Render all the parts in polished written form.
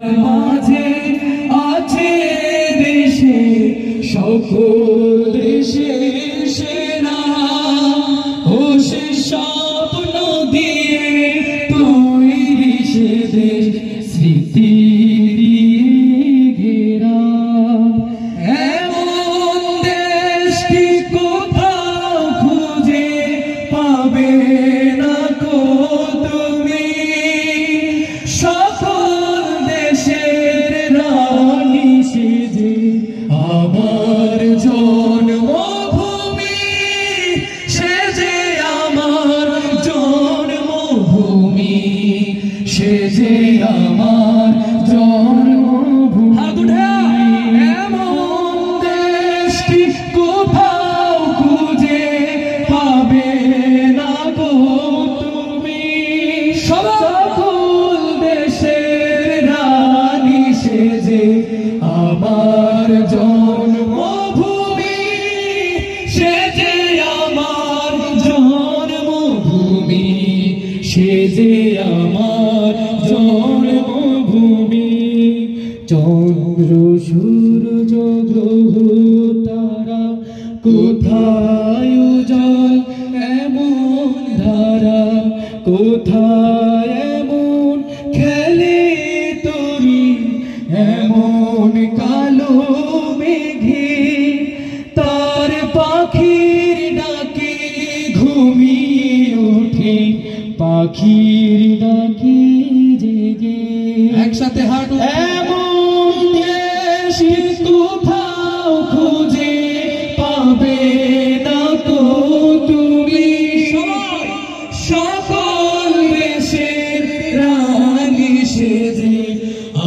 মাঝে আছে দেশে সকল দেশের সেনা ও সে স্বপ্ন দিয়ে তৈরি সে দেশ স্মৃতি ঘেরা এমন দেশটি কোথাও খুঁজে পাবে না কো তুমি আমার জন্মভূমি সে যে আমার জন্মভূমি সে যে আমার জন্মভূমি এমন দেশটি কোথাও খুঁজে পাবে না গো তুমি সকল দেশের রানী সে যে আমার জন্মভূমি সে যে আমার জন্মভূমি সে যে আমার জন্মভূমি চন্দ্র সূর্য গ্রহ তারা কোথায় উজ্জ্বল এমন ধারা কোথায় এমন খেলে তরি এমন কালো মেঘে তার পাখির ডাকে ঘুমিয়ে ওঠে পাখির ডাকে জেগে একসাথে হাঁটু এমন দেশ কোথাও খুঁজে পাবে না তো তুমি সকল দেশের রানী সে যে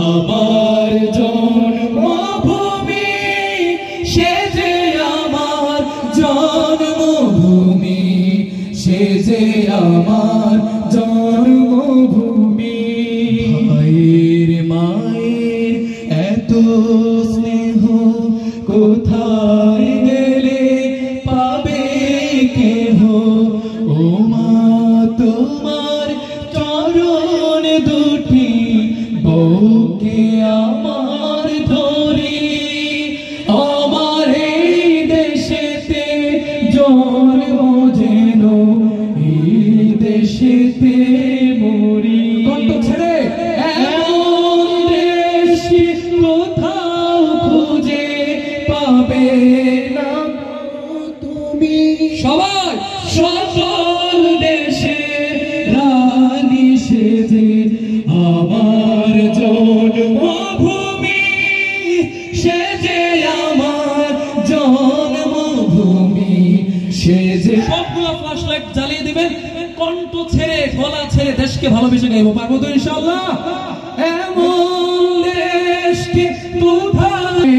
আমার জন্মভূমি সে যে আমার জন্মভূমি সে যে আমার জন্মভূমি ভাইয়ের মায়ের এত স্নেহ কোথায় গেলে পাবে কেহ ও মা তোমার চরণ দুটি বউকে আমার ধরি আমার এই দেশেতে জন্ম যেন এই দেশেতে মরি কত ছেড়ে এমন দেশ কোথাও খুঁজে পাবে না তুমি সবাই সকল দেশে রানী সে যে আমার জন্মভূমি সে যে আমার জন্মভূমি সে যে সবগুলো ফ্ল্যাশলাইট জ্বালিয়ে দিবেন কণ্ঠ ছেড়ে গলা ছেড়ে দেশকে ভালোবেসে নেবো পারবো তো ইনশাআল্লাহ এমন দেশকে কোথায়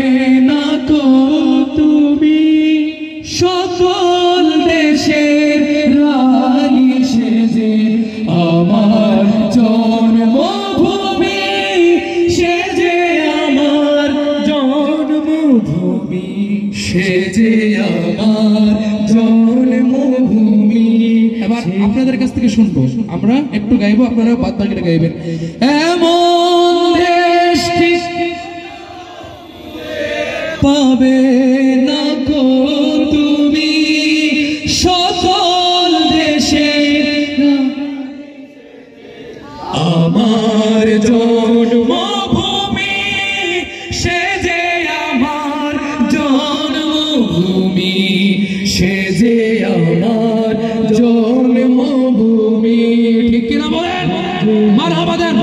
না তো তুমি সকল দেশের রানী সে যে আমার জন্মভূমি সে যে আমার জন্মভূমি সে যে আমার জন্মভূমি এবার আপনাদের কাছ থেকে শুনবো আমরা একটু গাইবো আপনারা বাদ বাকিটা গাইবেন এমন দেশটি পাবে না গো তুমি সকল দেশে আমার জন্মভূমি সে যে আমার জন্মভূমি সে যে আমার জন্মভূমি ঠিক কিনা বলেন মারহাবা দেন